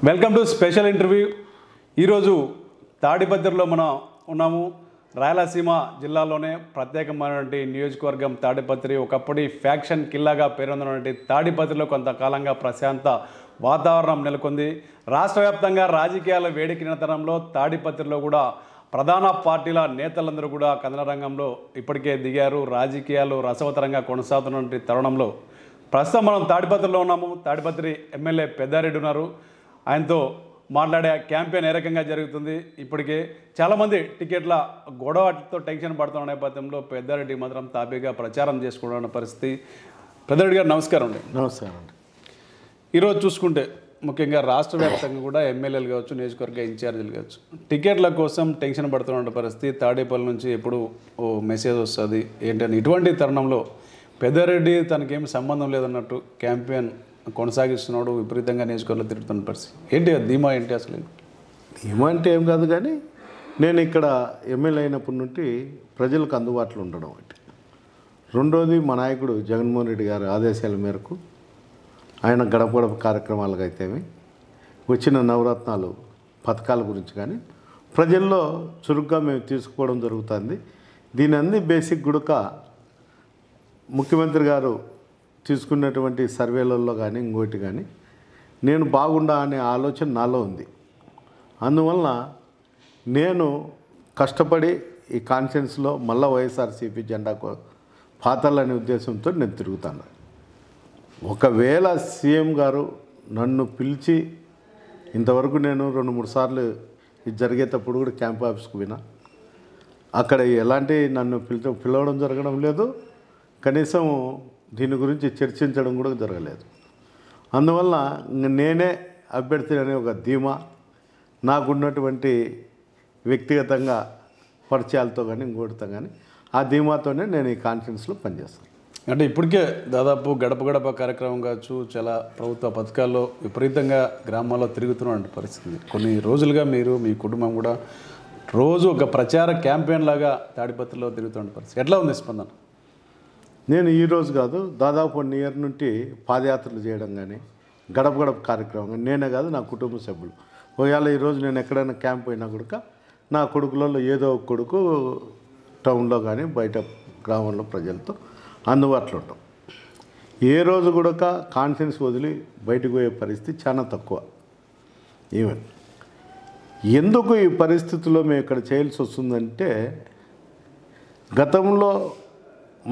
Welcome to special interview. ఈరోజు తాడిపత్రిలో మనం ఉన్నాము. రాయలసీమ జిల్లాలోనే ప్రత్యేకమైనటువంటి నియోజకవర్గం తాడిపత్రి. ఒకప్పటి ఫ్యాక్షన్ కిల్లాగా పేరొందినటువంటి తాడిపత్రిలో కొంతకాలంగా ప్రశాంత వాతావరణం నెలకొంది. రాష్ట్ర వ్యాప్తంగా రాజకీయాల వేడికిన తరంలో తాడిపత్రిలో కూడా ప్రధాన పార్టీల నేతలందరూ కూడా కథన రంగంలో ఇప్పటికే దిగారు. రాజకీయాలు రసవతరంగా కొనసాగుతున్నటువంటి తరుణంలో ప్రస్తుతం మనం తాడిపత్రిలో ఉన్నాము. తాడిపత్రి ఎమ్మెల్యే పెద్దారెడ్డి ఉన్నారు. ఆయనతో మాట్లాడే క్యాంపెయిన్ ఏ రకంగా జరుగుతుంది, ఇప్పటికే చాలామంది టికెట్ల గొడవతో టెన్షన్ పడుతున్న నేపథ్యంలో పెద్దారెడ్డి మాత్రం తాపీగా ప్రచారం చేసుకుంటున్న పరిస్థితి. పెద్దారెడ్డి గారు నమస్కారం అండి. నమస్కారం అండి. ఈరోజు చూసుకుంటే ముఖ్యంగా రాష్ట్ర వ్యాప్తంగా కూడా ఎమ్మెల్యేలు కావచ్చు, నియోజకవర్గ ఇన్ఛార్జీలు కావచ్చు, టికెట్ల కోసం టెన్షన్ పడుతున్న పరిస్థితి. తాడేపల్లి నుంచి ఎప్పుడు ఓ మెసేజ్ వస్తుంది ఏంటని, ఇటువంటి తరుణంలో పెద్దారెడ్డి తనకేమి సంబంధం లేదన్నట్టు క్యాంపెయిన్ కొనసాగిస్తున్నాడు. విపరీతంగా నియోజకవర్గంలో తిరుగుతున్న పరిస్థితి ఏంటి, ధీమా ఏంటి అసలు? ధీమా అంటే ఏం కాదు, కానీ నేను ఇక్కడ ఎమ్మెల్యే అయినప్పటి నుండి ప్రజలకు అందుబాటులో ఉండడం ఒకటి. రెండోది, మా నాయకుడు జగన్మోహన్ రెడ్డి గారి ఆదేశాల మేరకు ఆయన గడప గడప కార్యక్రమాలకు అయితేమి, వచ్చిన నవరత్నాలు పథకాల గురించి కానీ ప్రజల్లో చురుగ్గా మేము తీసుకుపోవడం జరుగుతుంది. దీని అన్ని బేసిక్ గుడక ముఖ్యమంత్రి గారు తీసుకున్నటువంటి సర్వేలలో కానీ ఇంకోటి కానీ నేను బాగుండా అనే ఆలోచన నాలో ఉంది. అందువలన నేను కష్టపడి ఈ కాన్ఫరెన్స్లో మళ్ళా వైఎస్ఆర్సీపీ జెండాకు పాతాలనే ఉద్దేశంతో నేను తిరుగుతాను. ఒకవేళ సీఎం గారు నన్ను పిలిచి, ఇంతవరకు నేను 2-3 సార్లు ఇది జరిగేటప్పుడు కూడా క్యాంప్ ఆఫీస్కి పోయినా, అక్కడ ఎలాంటి నన్ను పిలవడం జరగడం లేదు, కనీసం దీని గురించి చర్చించడం కూడా జరగలేదు. అందువల్ల నేనే అభ్యర్థి అనే ఒక ధీమా, నాకున్నటువంటి వ్యక్తిగతంగా పరిచయాలతో కానీ ఇంకోటితో కానీ ఆ ధీమాతోనే నేను ఈ కాన్ఫరెన్స్లో పనిచేస్తాను. అంటే ఇప్పటికే దాదాపు గడప గడప కార్యక్రమం కావచ్చు, చాలా ప్రభుత్వ పథకాల్లో విపరీతంగా గ్రామాల్లో తిరుగుతున్న పరిస్థితి. కొన్ని రోజులుగా మీరు మీ కుటుంబం కూడా రోజు ఒక ప్రచార క్యాంపెయిన్ లాగా తాడిపత్రిలో తిరుగుతున్న పరిస్థితి. ఎట్లా ఉంది స్పందన? నేను ఈరోజు కాదు, దాదాపు 1 ఇయర్ నుండి పాదయాత్రలు చేయడం కానీ గడప గడప కార్యక్రమం కానీ నేనే కాదు, నా కుటుంబ సభ్యులు. ఒకవేళ ఈరోజు నేను ఎక్కడైనా క్యాంప్ అయినా కూడా నా కొడుకులలో ఏదో ఒక కొడుకు టౌన్లో కానీ బయట గ్రామంలో ప్రజలతో అందుబాటులో ఉంటాం. ఏ రోజు కూడా కాన్ఫరెన్స్ వదిలి బయటకు పోయే పరిస్థితి చాలా తక్కువ. ఈవెన్ ఎందుకు ఈ పరిస్థితుల్లో మేము ఇక్కడ చేయాల్సి వస్తుందంటే, గతంలో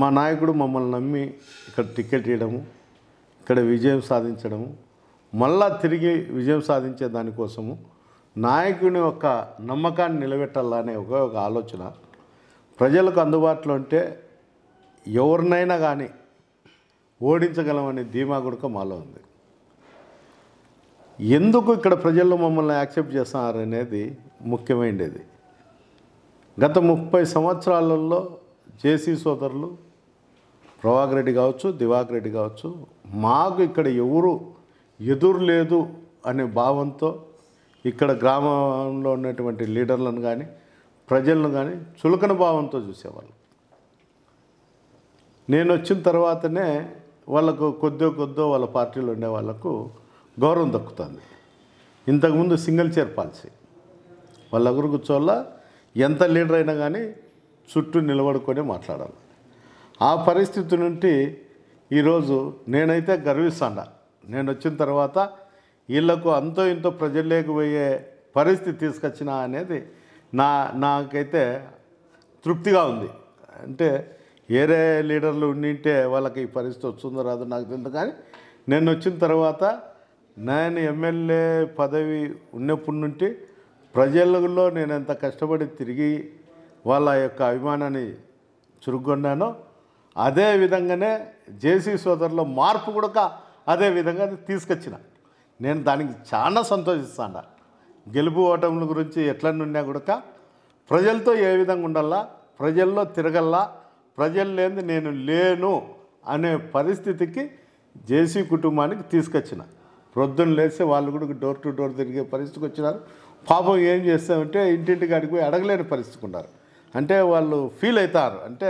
మా నాయకుడు మమ్మల్ని నమ్మి ఇక్కడ టికెట్ ఇవ్వడము, ఇక్కడ విజయం సాధించడము, మళ్ళా తిరిగి విజయం సాధించే దానికోసము నాయకుని యొక్క నమ్మకాన్ని నిలబెట్టాలనే ఒక ఆలోచన, ప్రజలకు అందుబాటులో ఉంటే ఎవరినైనా కానీ ఓడించగలమనే ధీమా కూడా మాలో ఉంది. ఎందుకు ఇక్కడ ప్రజల్లో మమ్మల్ని యాక్సెప్ట్ చేస్తున్నారు అనేది ముఖ్యమైనది. గత 30 సంవత్సరాలలో జేసీ సోదరులు ప్రభాకర్ రెడ్డి కావచ్చు, దివాకర్ రెడ్డి కావచ్చు, మాకు ఇక్కడ ఎవరు ఎదురు లేదు అనే భావంతో ఇక్కడ గ్రామంలో ఉన్నటువంటి లీడర్లను కానీ ప్రజలను కానీ చులకన భావంతో చూసేవాళ్ళు. నేను వచ్చిన తర్వాతనే వాళ్ళకు కొద్దో వాళ్ళ పార్టీలో ఉండే వాళ్ళకు గౌరవం దక్కుతుంది. ఇంతకుముందు సింగిల్ చైర్ పాలసీ, వాళ్ళ దగ్గర కూర్చోవాల, ఎంత లీడర్ అయినా కానీ చుట్టూ నిలబడుకొని మాట్లాడాలి. ఆ పరిస్థితి నుండి ఈరోజు నేనైతే గర్విస్తాను. నేను వచ్చిన తర్వాత వీళ్ళకు అంతో ఇంతో ప్రజల్లోకి పోయే పరిస్థితి తీసుకొచ్చిన అనేది నాకైతే తృప్తిగా ఉంది. అంటే వేరే లీడర్లు ఉండింటే వాళ్ళకి ఈ పరిస్థితి వస్తుందో రాదో నాకు తెలియదు, కానీ నేను వచ్చిన తర్వాత నేను ఎమ్మెల్యే పదవి ఉన్నప్పటి నుండి ప్రజలలో నేను ఎంత కష్టపడి తిరిగి వాళ్ళ యొక్క అభిమానాన్ని చురుగొన్నానో, అదే విధంగానే జేసీ సోదరులో మార్పు కూడా అదే విధంగా తీసుకొచ్చిన. నేను దానికి చాలా సంతోషిస్తాను. గెలుపు ఓటముల గురించి ఎట్లనున్నా కూడా ప్రజలతో ఏ విధంగా ఉండాలా, ప్రజల్లో తిరగల్లా, ప్రజలు లేనిది నేను లేను అనే పరిస్థితికి జేసీ కుటుంబానికి తీసుకొచ్చిన. ప్రొద్దున లేస్తే వాళ్ళు కూడా డోర్ టు డోర్ తిరిగే పరిస్థితికి వచ్చినారు. పాపం ఏం చేస్తామంటే ఇంటింటికి అడిగి పోయి అడగలేని పరిస్థితికి ఉన్నారు. అంటే వాళ్ళు ఫీల్ అవుతారు, అంటే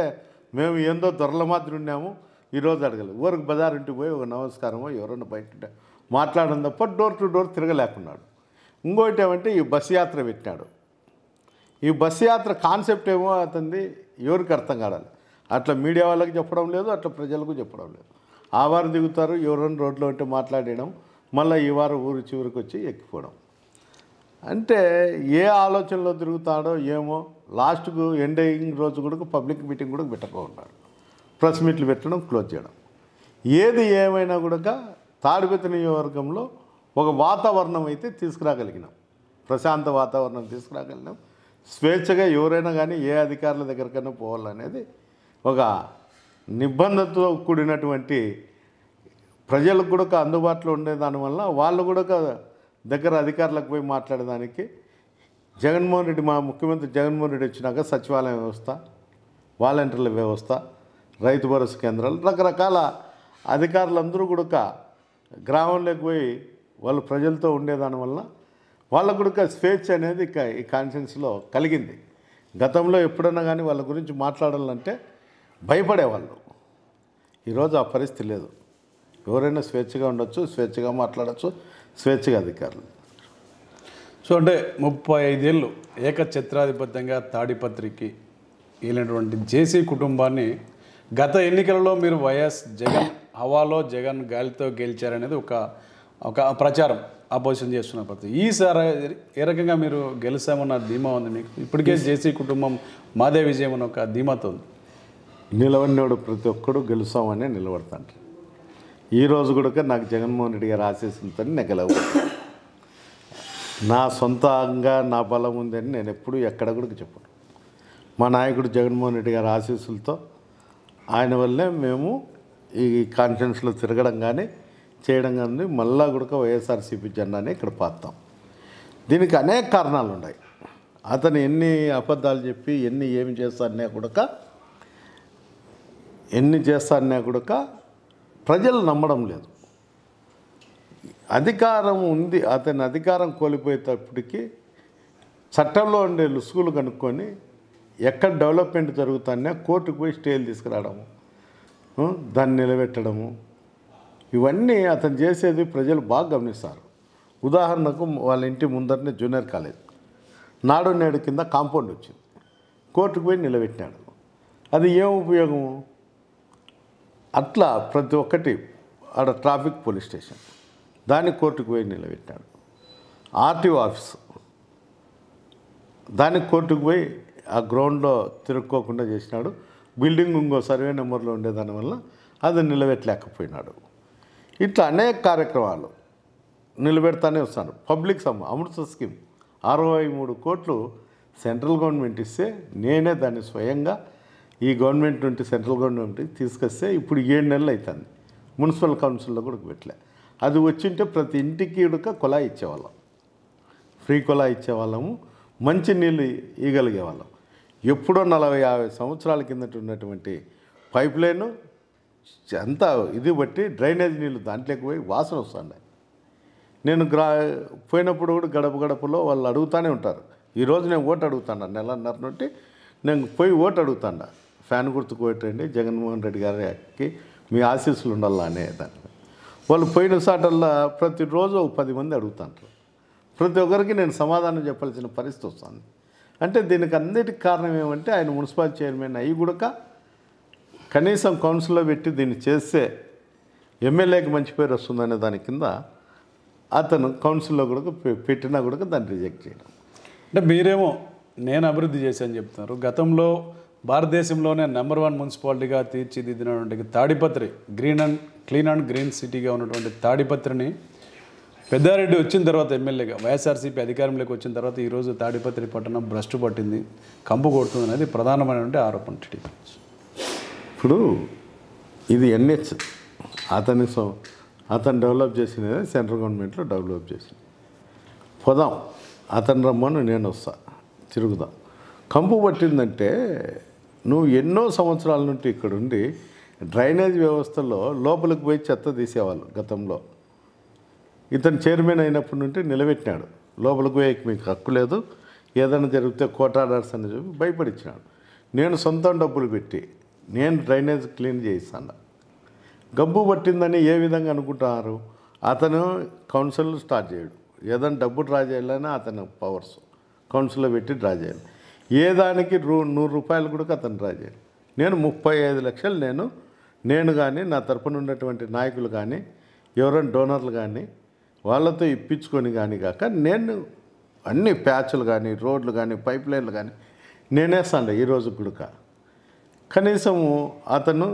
మేము ఏందో దొరల మాదిరి ఉన్నాము, ఈరోజు అడగలేదు. ఊరికి బజార్ ఇంటికి పోయి ఒక నమస్కారమో ఎవరన్నా బయట మాట్లాడడం తప్ప డోర్ టు డోర్ తిరగలేకున్నాడు. ఇంకోటి ఏమంటే ఈ బస్సు యాత్ర పెట్టినాడు. ఈ బస్సు యాత్ర కాన్సెప్ట్ ఏమో అతనిది ఎవరికి అర్థం కావాలి. అట్లా మీడియా వాళ్ళకి చెప్పడం లేదు, అట్లా ప్రజలకు చెప్పడం లేదు. ఆ వారు దిగుతారు, ఎవరైనా రోడ్లో ఉంటే మాట్లాడడం, మళ్ళీ ఈ వారం ఊరు చివరికి వచ్చి ఎక్కిపోవడం. అంటే ఏ ఆలోచనలో తిరుగుతాడో ఏమో. లాస్ట్కు ఎండింగ్ రోజు కూడా పబ్లిక్ మీటింగ్ కూడా పెట్టకపోతున్నాడు. ప్రెస్ మీట్లు పెట్టడం, క్లోజ్ చేయడం. ఏది ఏమైనా కూడా తాడిపత్రి నియోజకవర్గంలో ఒక వాతావరణం అయితే తీసుకురాగలిగినాం. ప్రశాంత వాతావరణం తీసుకురాగలిగినాం. స్వేచ్ఛగా ఎవరైనా కానీ ఏ అధికారుల దగ్గరికైనా పోవాలనేది ఒక నిబంధనతో కూడినటువంటి ప్రజలకు కూడా అందుబాటులో ఉండే దానివల్ల వాళ్ళు కూడా దగ్గర అధికారులకు పోయి మాట్లాడడానికి జగన్మోహన్ రెడ్డి, మా ముఖ్యమంత్రి జగన్మోహన్ రెడ్డి వచ్చినాక సచివాలయ వ్యవస్థ, వాలంటీర్ల వ్యవస్థ, రైతు భరోసా కేంద్రాలు, రకరకాల అధికారులందరూ కూడా గ్రామంలోకి పోయి వాళ్ళు ప్రజలతో ఉండేదానివల్ల వాళ్ళకు కూడా స్వేచ్ఛ అనేది ఈ కాన్ఫరెన్స్లో కలిగింది. గతంలో ఎప్పుడైనా కానీ వాళ్ళ గురించి మాట్లాడాలంటే భయపడేవాళ్ళు. ఈరోజు ఆ పరిస్థితి లేదు. ఎవరైనా స్వేచ్ఛగా ఉండొచ్చు, స్వేచ్ఛగా మాట్లాడచ్చు, స్వేచ్ఛగా అధికారులు. సో అంటే 35 ఏళ్ళు ఏకఛత్రాధిపత్యంగా తాడిపత్రికి వెళ్ళినటువంటి జేసీ కుటుంబాన్ని గత ఎన్నికలలో మీరు వైఎస్ జగన్ హవాలో జగన్ గాలితో గెలిచారనేది ఒక ప్రచారం ఆపోజిషన్ చేస్తున్న పరిస్థితి. ఈసారి ఏ రకంగా మీరు గెలుస్తామన్న ధీమా ఉంది మీకు? ఇప్పటికే జేసీ కుటుంబం మాదే విజయం అని ఒక ధీమాతో ఉంది. నిలవడినోడు ప్రతి ఒక్కడు గెలుస్తామని నిలబడతాను. ఈరోజు కూడా నాకు జగన్మోహన్ రెడ్డి గారు ఆశీస్సులతో నేను గెలవబోతున్నాను. నా సొంతంగా నా బలం ఉందని నేను ఎప్పుడు ఎక్కడ కూడా చెప్పను. మా నాయకుడు జగన్మోహన్ రెడ్డి గారి ఆశీస్సులతో ఆయన వల్లే మేము ఈ కాన్ఫరెన్స్లో తిరగడం కానీ చేయడం కానీ మళ్ళా కూడా వైఎస్ఆర్సీపీ జెండాని ఇక్కడ పాతాం. దీనికి అనేక కారణాలు ఉన్నాయి. అతను ఎన్ని అబద్ధాలు చెప్పి ఏమి చేస్తారనే కూడా ప్రజలు నమ్మడం లేదు. అధికారం ఉంది, అతని అధికారం కోల్పోయేటప్పటికి చట్టంలో ఉండే లుసుగులు కనుక్కొని ఎక్కడ డెవలప్మెంట్ జరుగుతానే కోర్టుకు పోయి స్టేలు తీసుకురావడము, దాన్ని నిలబెట్టడము, ఇవన్నీ అతను చేసేది ప్రజలు బాగా గమనిస్తారు. ఉదాహరణకు వాళ్ళ ఇంటి ముందరనే జూనియర్ కాలేజ్, నాడు నేడు కింద కాంపౌండ్ వచ్చింది, కోర్టుకు పోయి నిలబెట్టినాడు. అది ఏం ఉపయోగము? అట్లా ప్రతి ఒక్కటి ఆడ ట్రాఫిక్ పోలీస్ స్టేషన్, దాన్ని కోర్టుకు పోయి నిలబెట్టాడు. ఆర్టీఓ ఆఫీసు, దానికి కోర్టుకు పోయి ఆ గ్రౌండ్లో తిరుక్కోకుండా చేసినాడు. బిల్డింగ్ ఇంకో సర్వే నెంబర్లో ఉండేదానివల్ల అది నిలబెట్టలేకపోయినాడు. ఇట్లా అనేక కార్యక్రమాలు నిలబెడతానే వస్తాడు. పబ్లిక్ అమృత స్కీమ్ 63 కోట్లు సెంట్రల్ గవర్నమెంట్ ఇస్తే నేనే దాన్ని స్వయంగా ఈ గవర్నమెంట్ నుండి సెంట్రల్ గవర్నమెంట్ తీసుకొస్తే ఇప్పుడు 7 నెలలు అవుతుంది. మున్సిపల్ కౌన్సిల్లో కూడా పెట్టలే. అది వచ్చింటే ప్రతి ఇంటికి కుళాయి ఇచ్చేవాళ్ళం, ఫ్రీ కుళాయి ఇచ్చేవాళ్ళము, మంచి నీళ్ళు ఇవ్వగలిగేవాళ్ళం. ఎప్పుడో 40-50 సంవత్సరాల కిందట ఉన్నటువంటి పైప్ లైను అంతా ఇది బట్టి డ్రైనేజ్ నీళ్ళు దాంట్లోకి పోయి వాసన వస్తుండే. నేను పోయినప్పుడు కూడా గడపలో వాళ్ళు అడుగుతూనే ఉంటారు. ఈరోజు నేను ఓటు అడుగుతాను, నెలన్నర నుండి నేను పోయి ఓటు అడుగుతాను. ఫ్యాన్ గుర్తుకు ఓటండి, జగన్మోహన్ రెడ్డి గారికి మీ ఆశీస్సులు ఉండాలా అనేదాన్ని. వాళ్ళు పోయిన సాటల్లో ప్రతిరోజు 10 మంది అడుగుతాంటారు. ప్రతి ఒక్కరికి నేను సమాధానం చెప్పాల్సిన పరిస్థితి వస్తుంది. అంటే దీనికి అన్నిటికి కారణం ఏమంటే ఆయన మున్సిపల్ చైర్మన్ అయ్యి కూడా కనీసం కౌన్సిల్లో పెట్టి దీన్ని చేస్తే ఎమ్మెల్యేకి మంచి పేరు వస్తుందనే దాని కింద అతను కౌన్సిల్లో కూడా పెట్టినా కూడా దాన్ని రిజెక్ట్ చేయడం. అంటే మీరేమో నేను అభివృద్ధి చేశాను చెప్తున్నారు. గతంలో భారతదేశంలోనే #1 మున్సిపాలిటీగా తీర్చిదిద్దినటువంటి తాడిపత్రి క్లీన్ అండ్ గ్రీన్ సిటీగా ఉన్నటువంటి తాడిపత్రిని పెద్దారెడ్డి వచ్చిన తర్వాత ఎమ్మెల్యేగా వైఎస్ఆర్సీపీ అధికారంలోకి వచ్చిన తర్వాత ఈరోజు తాడిపత్రి పట్టణం భ్రష్టు పట్టింది, కంపు కొడుతుంది అనేది ప్రధానమైనటువంటి ఆరోపణ టీడీపీ. ఇప్పుడు ఇది ఎన్హెచ్ అతను డెవలప్ చేసినది, సెంట్రల్ గవర్నమెంట్లో డెవలప్ చేసింది. పోదాం, అతను రమ్మను, నేను వస్తా, తిరుగుదాం. కంపు పట్టిందంటే నువ్వు ఎన్నో సంవత్సరాల నుండి ఇక్కడ ఉండి డ్రైనేజ్ వ్యవస్థలో లోపలికి పోయి చెత్త తీసేవాళ్ళు. గతంలో ఇతను చైర్మన్ అయినప్పటి నుండి నిలబెట్టినాడు. లోపలికి పోయి మీకు హక్కు లేదు, ఏదైనా జరిగితే కోటాడర్స్ అని చెప్పి భయపడిచ్చినాడు. నేను సొంతం డబ్బులు పెట్టి నేను డ్రైనేజ్ క్లీన్ చేయిస్తాను. గబ్బు పట్టిందని ఏ విధంగా అనుకుంటున్నారు? అతను కౌన్సిల్ స్టార్ట్ చేయడు, ఏదైనా డబ్బు డ్రా చేయాలన్నా అతని పవర్స్ కౌన్సిల్లో పెట్టి డ్రా చేయాలి. ఏ దానికి 100 రూపాయలు కూడా అతను డ్రా చేయాలి. నేను 35 లక్షలు నేను కానీ నా తరపున ఉన్నటువంటి నాయకులు కానీ ఎవరైనా డోనర్లు కానీ వాళ్ళతో ఇప్పించుకొని కానీ కాక నేను అన్ని ప్యాచ్లు కానీ రోడ్లు కానీ పైప్ లైన్లు కానీ నేనేస్తాను ఈరోజు గుడక. కనీసము అతను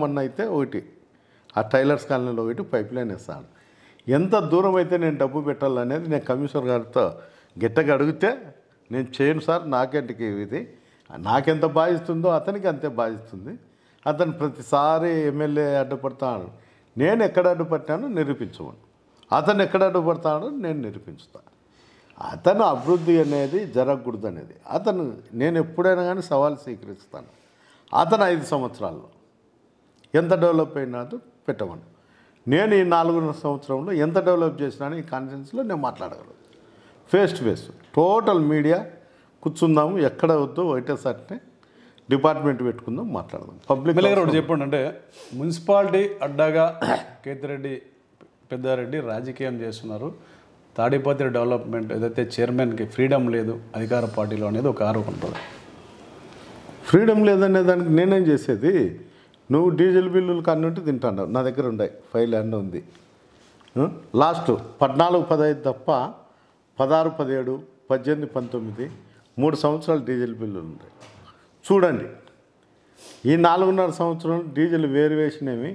మొన్న అయితే ఒకటి ఆ టైలర్స్ కాలనీలో ఒకటి పైప్ లైన్ వేస్తాడు. ఎంత దూరం అయితే నేను డబ్బు పెట్టాలనేది నేను కమిషనర్ గారితో గట్టిగా అడిగితే నేను చేయను సార్, నాకేంటికి ఇది నాకెంత బాధిస్తుందో అతనికి అంతే బాధిస్తుంది. అతను ప్రతిసారి ఎమ్మెల్యే అడ్డుపడతాడు. నేను ఎక్కడ అడ్డుపట్టానో నిరూపించమను, అతను ఎక్కడ అడ్డుపడతాడో నేను నిరూపించుతాను. అతను అభివృద్ధి అనేది జరగకూడదు అనేది నేను ఎప్పుడైనా కానీ సవాల్ స్వీకరిస్తాను. అతను 5 సంవత్సరాల్లో ఎంత డెవలప్ అయినాదో పెట్టమను. నేను ఈ 4.5 సంవత్సరంలో ఎంత డెవలప్ చేసినాను ఈ కాన్ఫరెన్స్లో నేను మాట్లాడగలను. Face to face total media కూర్చుందాము, ఎక్కడ వద్దు ఒకటేసారి డిపార్ట్మెంట్ పెట్టుకుందాం, మాట్లాడదాం. పబ్లిక్ ఒకటి చెప్పండి, అంటే మున్సిపాలిటీ అడ్డాగా కేతిరెడ్డి పెద్దారెడ్డి రాజకీయం చేస్తున్నారు. తాడిపత్రి డెవలప్మెంట్ ఏదైతే చైర్మన్కి ఫ్రీడమ్ లేదు అధికార పార్టీలో అనేది ఒక ఆరోపణ ఉంటుంది. ఫ్రీడమ్ లేదనే దానికి నేనేం చేసేది? నువ్వు డీజిల్ బిల్లులు కన్నుంటే తింటాను, నా దగ్గర ఉన్నాయి, ఫైల్ అన్నీ ఉంది. లాస్ట్ 14, 15 తప్ప 16, 17, 18, 19 3 సంవత్సరాలు డీజిల్ బిల్లులు ఉంటాయి. చూడండి, ఈ 4.5 సంవత్సరం డీజిల్ వేరియేషన్ ఏమి,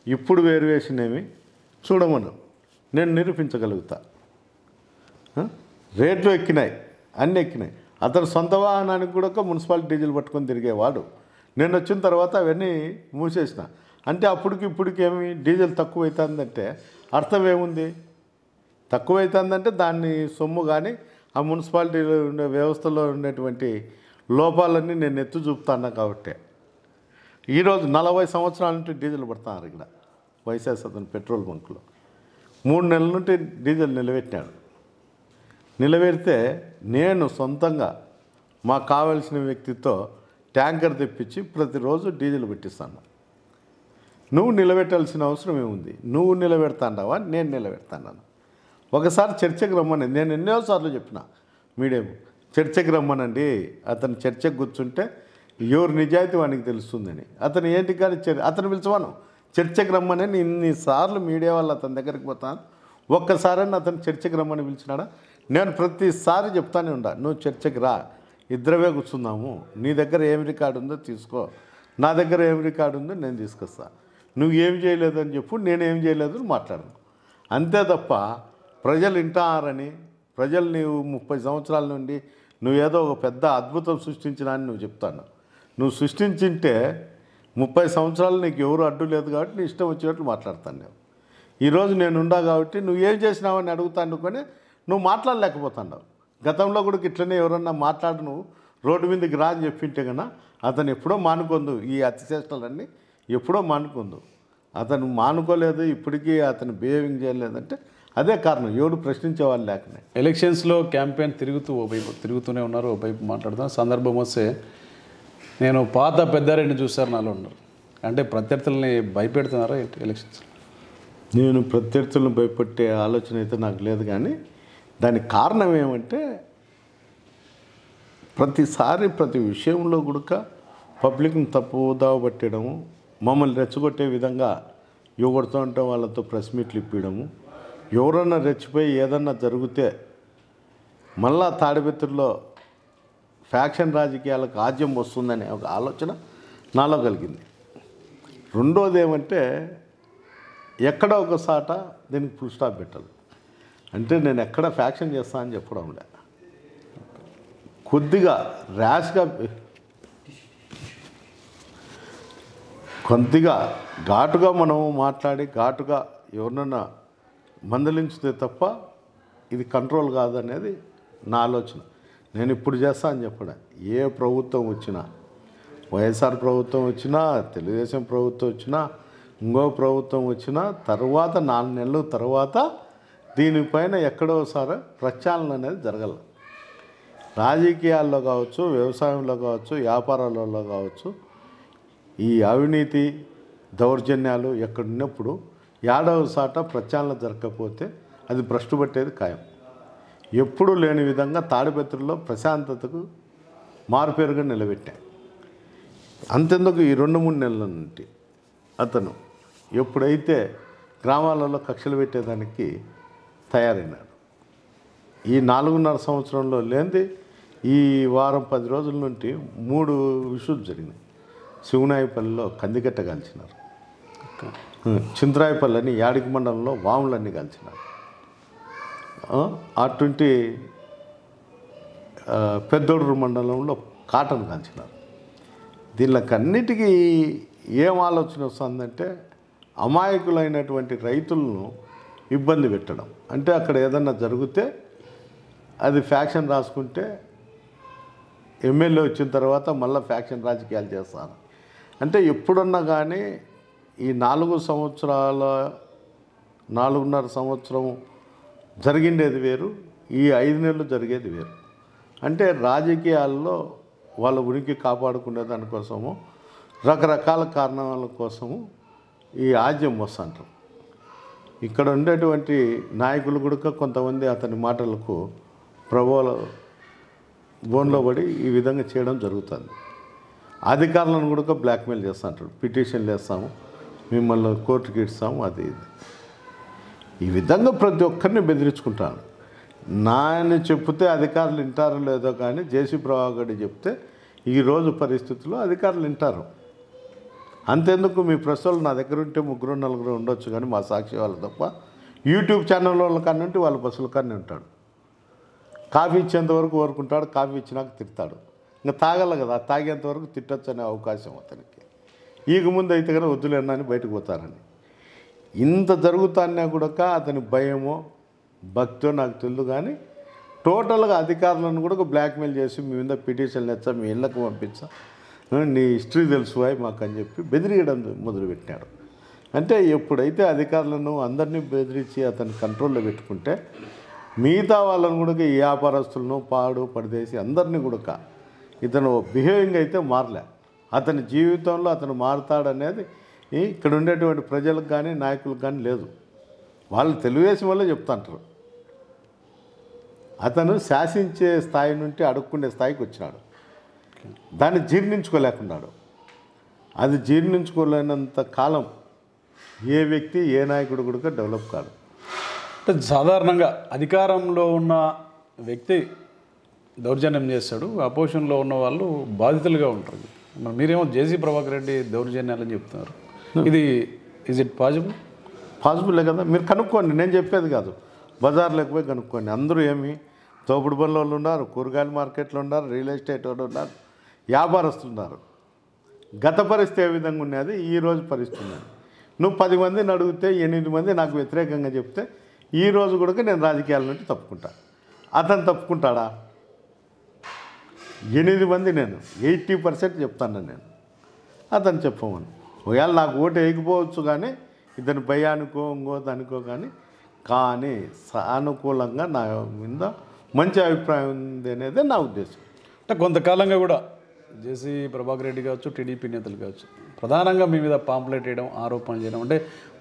ఇప్పుడు వేరియేషన్ ఏమి చూడమను, నేను నిరూపించగలుగుతా. రేట్లు ఎక్కినాయి, అన్నీ ఎక్కినాయి. అతను సొంత వాహనానికి కూడా మున్సిపాలిటీ డీజిల్ పట్టుకొని తిరిగేవాడు. నేను వచ్చిన తర్వాత అవన్నీ మూసేసిన. అంటే అప్పటికి ఇప్పటికి ఏమి డీజిల్ తక్కువ అవుతుందంటే అర్థం ఏముంది? తక్కువ అవుతుందంటే దాన్ని సొమ్ము కానీ ఆ మున్సిపాలిటీలో ఉండే వ్యవస్థలో ఉండేటువంటి లోపాలన్నీ నేను ఎత్తు చూపుతాను. కాబట్టి ఈరోజు 40 సంవత్సరాల నుండి డీజిల్ పడుతున్నారు ఇక్కడ వైఎస్ఆర్ అతను పెట్రోల్ బంకులో. 3 నెలల నుండి డీజిల్ నిలబెట్టినాడు. నిలబెడితే నేను సొంతంగా మాకు కావాల్సిన వ్యక్తితో ట్యాంకర్ తెప్పించి ప్రతిరోజు డీజిల్ పెట్టిస్తాను. నువ్వు నిలబెట్టాల్సిన అవసరం ఏముంది? నువ్వు నిలబెడతాండావా, నేను నిలబెడతాను. ఒకసారి చర్చకు రమ్మని నేను ఎన్నోసార్లు చెప్పిన మీడియా, చర్చకు రమ్మనండి. అతను చర్చకు కూర్చుంటే ఎవరు నిజాయితీ వానికి తెలుస్తుందని. అతను ఏంటి కానీ అతను పిలిచవాను చర్చకు రమ్మని ఇన్నిసార్లు మీడియా వాళ్ళు అతని దగ్గరికి పోతాను. ఒక్కసారైనా అతను చర్చకు రమ్మని పిలిచినాడా? నేను ప్రతిసారి చెప్తానే ఉండా, నువ్వు చర్చకు రా, ఇద్దరమే కూర్చుందాము, నీ దగ్గర ఏం రికార్డు ఉందో తీసుకో, నా దగ్గర ఏం రికార్డు ఉందో నేను తీసుకొస్తా, నువ్వు ఏం చేయలేదని చెప్పు, నేనేం చేయలేదని మాట్లాడను. అంతే తప్ప ప్రజలు వింటారని, ప్రజలు నీవు 30 సంవత్సరాల నుండి నువ్వు ఏదో ఒక పెద్ద అద్భుతం సృష్టించినా అని నువ్వు చెప్తాను. నువ్వు సృష్టించింటే 30 సంవత్సరాలు నీకు ఎవరు అడ్డు లేదు కాబట్టి నీ ఇష్టం వచ్చినట్లు మాట్లాడతాను. నేను ఈరోజు నేనుండా కాబట్టి నువ్వు ఏం చేసినావని అడుగుతాను కొని నువ్వు మాట్లాడలేకపోతున్నావు. గతంలో కూడా ఇట్లనే ఎవరన్నా మాట్లాడు నువ్వు రోడ్డు మీదకి రా అని చెప్పింటే కన్నా అతను ఎప్పుడో మానుకొందు, ఈ అతిచేష్టలన్నీ ఎప్పుడో మానుకొందు. అతను మానుకోలేదు, ఇప్పటికీ అతను బిహేవింగ్ చేయలేదంటే అదే కారణం, ఎవడు ప్రశ్నించే వాళ్ళు లేకనే. ఎలక్షన్స్లో క్యాంపెయిన్ తిరుగుతూనే ఉన్నారు. ఓవైపు మాట్లాడుతాం, సందర్భం వస్తే నేను పాత పెద్దారెడ్డిని చూస్తారు నాలో ఉన్నారు. అంటే ప్రత్యర్థుల్ని భయపెడుతున్నారా ఎలక్షన్స్? నేను ప్రత్యర్థులను భయపెట్టే ఆలోచన అయితే నాకు లేదు. కానీ దానికి కారణం ఏమంటే ప్రతిసారి ప్రతి విషయంలో కూడా పబ్లిక్ని తప్పుదావ పట్టడము, మమ్మల్ని రెచ్చగొట్టే విధంగా ఎవరితో అంటే వాళ్ళతో ప్రెస్ మీట్లు ఇప్పించడము, ఎవరన్నా రెచ్చిపోయి ఏదన్నా జరిగితే మళ్ళా తాడిపత్రిలో ఫ్యాక్షన్ రాజకీయాలకు ఆజ్యం వస్తుందనే ఒక ఆలోచన నాలో కలిగింది. రెండోది ఏమంటే ఎక్కడ ఒకసాట దీనికి ఫుల్ స్టాప్ పెట్టాలి. అంటే నేను ఎక్కడ ఫ్యాక్షన్ చేస్తా అని చెప్పడం లే, కొద్దిగా ర్యాష్గా కొద్దిగా ఘాటుగా మనం మాట్లాడి ఘాటుగా ఎవరినన్నా మందలించితే తప్ప ఇది కంట్రోల్ కాదనేది నా ఆలోచన. నేను ఇప్పుడు చేస్తా అని చెప్పడం. ఏ ప్రభుత్వం వచ్చినా, వైఎస్ఆర్ ప్రభుత్వం వచ్చినా, తెలుగుదేశం ప్రభుత్వం వచ్చినా, ఇంకో ప్రభుత్వం వచ్చినా తర్వాత 4 నెలల తర్వాత దీనిపైన ఎక్కడోసారి ప్రక్షాళన అనేది జరగాలి. రాజకీయాల్లో కావచ్చు, వ్యవసాయంలో కావచ్చు, వ్యాపారాలలో కావచ్చు, ఈ అవినీతి దౌర్జన్యాలు ఎక్కడున్నప్పుడు ఏడవ సాట ప్రక్షాళన జరగకపోతే అది భ్రష్టు పట్టేది ఖాయం. ఎప్పుడూ లేని విధంగా తాడిపత్రిలో ప్రశాంతతకు మారుపేరుగా నిలబెట్టాం. అంతెందుకు ఈ 2-3 నెలల నుండి అతను ఎప్పుడైతే గ్రామాలలో కక్షలు పెట్టేదానికి తయారైనాడు, ఈ 4.5 సంవత్సరంలో లేనిది ఈ వారం 10 రోజుల నుండి 3 ఇష్యూస్ జరిగినాయి. శివనాయపల్లిలో కందికట్ట కాల్చినారు, చింతరాయపల్లి అని యాడికి మండలంలో వాములన్నీ కాల్చినారు, అటువంటి పెద్దోడూరు మండలంలో కాటన్ కాల్చినారు. దీనికన్నిటికీ ఏం ఆలోచన వస్తుందంటే అమాయకులైనటువంటి రైతులను ఇబ్బంది పెట్టడం. అంటే అక్కడ ఏదన్నా జరిగితే అది ఫ్యాక్షన్ రాసుకుంటే ఎమ్మెల్యే వచ్చిన తర్వాత మళ్ళీ ఫ్యాక్షన్ రాజకీయాలు చేస్తారు. అంటే ఎప్పుడన్నా కానీ ఈ 4.5 సంవత్సరం జరిగిండేది వేరు, ఈ 5 నెలలు జరిగేది వేరు. అంటే రాజకీయాల్లో వాళ్ళ ఉనికి కాపాడుకునే దానికోసము రకరకాల కారణాల కోసము ఈ ఆజ్యం వస్తుంటారు. ఇక్కడ ఉండేటువంటి నాయకులు కూడా కొంతమంది అతని మాటలకు బోన్లో పడి ఈ విధంగా చేయడం జరుగుతుంది. అధికారులను కూడా బ్లాక్మెయిల్ చేస్తుంటారు, పిటిషన్లు వేస్తాము, మిమ్మల్ని కోర్టుకి ఇస్తాము, అది ఈ విధంగా ప్రతి ఒక్కరిని బెదిరించుకుంటాను. నాయన చెప్తే అధికారులు వింటారో లేదో కానీ జేసీ ప్రభాకర్ రెడ్డి చెప్తే ఈరోజు పరిస్థితుల్లో అధికారులు వింటారు. అంతెందుకు మీ ప్రెస్ వాళ్ళు నా దగ్గర ఉంటే 3-4 ఉండొచ్చు, కానీ మా సాక్షి వాళ్ళు తప్ప యూట్యూబ్ ఛానల్ వాళ్ళ కన్నా వాళ్ళ బస్సుల కన్నా ఉంటాడు. కాఫీ ఇచ్చేంతవరకు ఊరుకుంటాడు, కాఫీ ఇచ్చినాక తిడతాడు. ఇంకా తాగల కదా, తాగేంతవరకు తిట్టచ్చు అనే అవకాశం అతనికి. ఈగ ముందు అయితే కానీ వద్దులేనా అని బయటకు పోతారని. ఇంత జరుగుతానే కూడా అతని భయమో భక్తో నాకు తెలియదు, కానీ టోటల్గా అధికారులను కూడా బ్లాక్మెయిల్ చేసి మీ మీద పిటిషన్లు తెచ్చా, మీ ఇళ్ళకు పంపించా, నీ హిస్టరీ తెలుసు మాకు అని చెప్పి బెదిరియడం మొదలుపెట్టినాడు. అంటే ఎప్పుడైతే అధికారులను అందరినీ బెదిరించి అతని కంట్రోల్లో పెట్టుకుంటే మిగతా వాళ్ళని కూడా ఈ వ్యాపారస్తులను పడిదేసి అందరినీ కూడా ఇతను బిహేవింగ్ అయితే మారలే. అతని జీవితంలో అతను మారుతాడనేది ఇక్కడ ఉండేటువంటి ప్రజలకు కానీ నాయకులకు కానీ లేదు. వాళ్ళు తెలుగుదేశం వల్లే చెప్తుంటారు. అతను శాసించే స్థాయి నుండి అడుక్కునే స్థాయికి వచ్చినాడు. దాన్ని జీర్ణించుకోలేకున్నాడు. అది జీర్ణించుకోలేనంత కాలం ఏ వ్యక్తి ఏ నాయకుడు కూడా డెవలప్ కాదు. అంటే సాధారణంగా అధికారంలో ఉన్న వ్యక్తి దౌర్జన్యం చేస్తాడు, అపోజిషన్లో ఉన్న వాళ్ళు బాధితులుగా ఉంటారు. మరి మీరేమో జేసీ ప్రభాకర్ రెడ్డి దౌర్జన్యాలని చెప్తున్నారు. ఇది ఈజ్ ఇట్ పాసిబులే కదా. మీరు కనుక్కోండి, నేను చెప్పేది కాదు. బజార్లోకి పోయి కనుక్కోండి. అందరూ ఏమి తోపుడు బండ్ల వాళ్ళు ఉన్నారు, కూరగాయల మార్కెట్లో ఉన్నారు, రియల్ ఎస్టేట్ వాళ్ళు ఉన్నారు, వ్యాపారస్తులు ఉన్నారు. గత పరిస్థితి ఏ విధంగా ఉన్నది, ఈరోజు పరిస్థితి ఉన్నది. నువ్వు 10 మందిని అడిగితే 8 మంది నాకు వ్యతిరేకంగా చెప్తే ఈరోజు కూడా నేను రాజకీయాల నుండి తప్పుకుంటా. అతను తప్పుకుంటాడా? 8 మంది నేను 80% చెప్తాను నేను. అతను చెప్పమని ఒకవేళ నాకు ఓటు వేయకపోవచ్చు, కానీ ఇతని భయానికో ఇంకో దానికో కానీ సానుకూలంగా నా మీద మంచి అభిప్రాయం ఉంది అనేది నా ఉద్దేశం. అంటే కొంతకాలంగా కూడా జేసీ ప్రభాకర్ రెడ్డి కావచ్చు, టీడీపీ నేతలు కావచ్చు, ప్రధానంగా మీ మీద పాంప్లెట్ వేయడం, ఆరోపణలు చేయడం. అంటే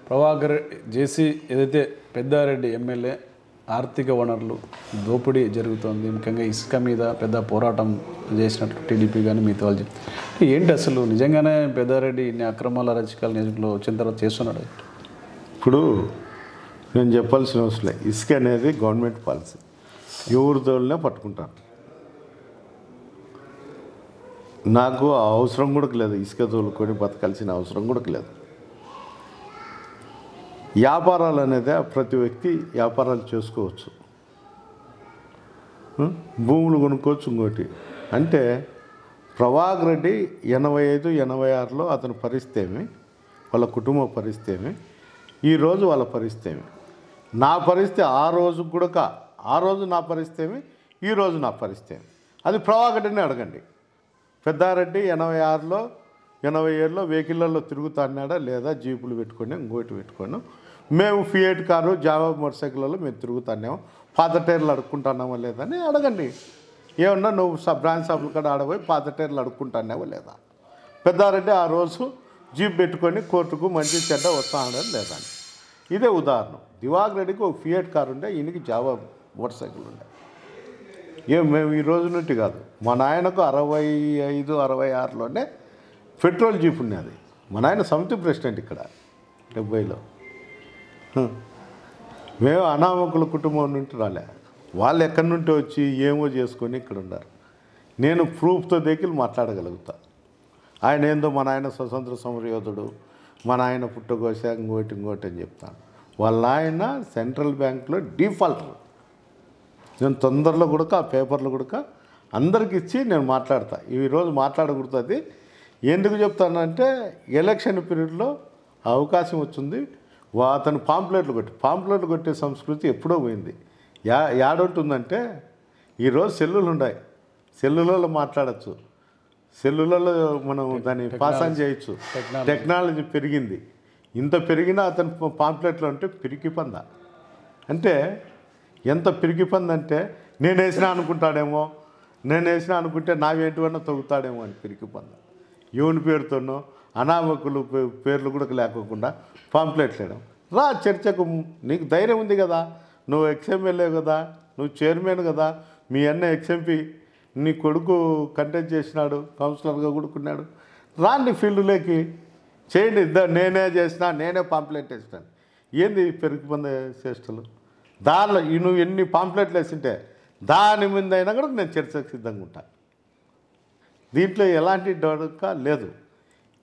ప్రభాకర్ జేసీ ఏదైతే పెద్దారెడ్డి ఎమ్మెల్యే ఆర్థిక వనరులు దోపిడీ జరుగుతుంది, ముఖ్యంగా ఇసుక మీద పెద్ద పోరాటం చేసినట్టు టీడీపీ కానీ మిగతా వాళ్ళు ఏంటి అసలు నిజంగానే పెద్దారెడ్డి ఇన్ని అక్రమాల రచకాల నియోజకవర్గంలో వచ్చిన తర్వాత చేస్తున్నాడు? ఇప్పుడు నేను చెప్పాల్సిన అవసరం లేదు. ఇసుక అనేది గవర్నమెంట్ పాలసీ, ఎవరితోనే పట్టుకుంటాను. నాకు ఆ అవసరం కూడా లేదు, ఇసుక తోలుకొని బతకాల్సిన అవసరం కూడా లేదు. వ్యాపారాలు అనేది ప్రతి వ్యక్తి వ్యాపారాలు చేసుకోవచ్చు, భూములు కొనుక్కోవచ్చు. ఇంకోటి అంటే ప్రభాకర్ రెడ్డి 85, 86లో అతని పరిస్థితి ఏమి, వాళ్ళ కుటుంబ పరిస్థితి ఏమి, ఈరోజు వాళ్ళ పరిస్థితి ఏమి, నా పరిస్థితి ఆ రోజు కూడా, ఆ రోజు నా పరిస్థితి ఏమి, ఈరోజు నా పరిస్థితి ఏమి, అది ప్రభాకర్ రెడ్డిని అడగండి. పెద్దారెడ్డి 86లో 87లో వెహికల్లో తిరుగుతున్నాడా లేదా, జీపులు పెట్టుకొని ఇంకోటి పెట్టుకొని, మేము ఫియట్ కారు జావా మోటార్ మేము తిరుగుతున్నాము, పాత టైర్లు అడుక్కుంటున్నామా లేదని అడగండి. ఏమన్నా నువ్వు బ్రాంచ్ షాపుల కాడ ఆడపోయి పాత టైర్లు అడుక్కుంటున్నావా లేదా? పెద్దారెడ్డి ఆ రోజు జీప్ పెట్టుకొని కోర్టుకు మంచి చెడ్డ వస్తాడని లేదని. ఇదే ఉదాహరణ. దివాకర్ రెడ్డికి ఒక ఫియట్ కారు ఉండే, ఈయనకి జావా మోటార్ సైకిల్ ఉండే. మేము ఈ రోజు నుండి కాదు, మా నాయనకు 65, 66లోనే పెట్రోల్ జీప్ ఉన్నది. మా నాయన సమితి ప్రెసిడెంట్ ఇక్కడ 70లో. మేము అనామకుల కుటుంబం నుండి రాలే, వాళ్ళు ఎక్కడి నుండి వచ్చి ఏమో చేసుకొని ఇక్కడ ఉన్నారు. నేను ప్రూఫ్తో దగ్గర మాట్లాడగలుగుతా. ఆయన ఏందో మా నాయన స్వతంత్ర సమరయోధుడు, మా నాయన పుట్టకోశ ఇంకోటి అని చెప్తాను. వాళ్ళ ఆయన సెంట్రల్ బ్యాంక్లో డిఫాల్టర్. నేను తొందరలో కూడా ఆ పేపర్లు కూడా అందరికి ఇచ్చి నేను మాట్లాడతా. ఈరోజు మాట్లాడకూడదు. అది ఎందుకు చెప్తానంటే ఎలక్షన్ పీరియడ్లో అవకాశం వచ్చింది. అతను పాంప్లెట్లు కొట్టే సంస్కృతి ఎప్పుడో పోయింది. యాడుంటుందంటే ఈరోజు సెల్లులు ఉన్నాయి, సెల్లులలో మాట్లాడచ్చు, సెల్లులలో మనం దాన్ని పాస్ ఆన్ చేయొచ్చు. టెక్నాలజీ పెరిగింది. ఇంత పెరిగినా అతను పాంప్లెట్లు అంటే పిరికి పంద. అంటే ఎంత పిరికి పంద అంటే నేను వేసినా అనుకుంటాడేమో, నేను వేసినా అనుకుంటే నావేంటివన్నా తగ్గుతాడేమో అని పిరికి పంద. యువని పేరుతోనో అనామకులు పేర్లు కూడా లేకోకుండా పాంప్లెట్లు వేయడం. రా చర్చకు, నీకు ధైర్యం ఉంది కదా, నువ్వు ఎక్స్ఎమ్మెల్యే కదా, నువ్వు చైర్మన్ కదా, మీ అన్న ఎక్స్ఎంపీ, నీ కొడుకు కంటెస్ట్ చేసినాడు, కౌన్సిలర్గా కూడుకున్నాడు, రాండి ఫీల్డ్లోకి చేయండి. నేనే చేసినా, నేనే పాంప్లెట్ వేసినాను. ఏంది పెరుగు పొందే చేష్టలు? దానిలో నువ్వు ఎన్ని పాంప్లెట్లు వేసింటే దాని మీద అయినా కూడా నేను చర్చకు సిద్ధంగా ఉంటాను. దీంట్లో ఎలాంటి డొడక లేదు.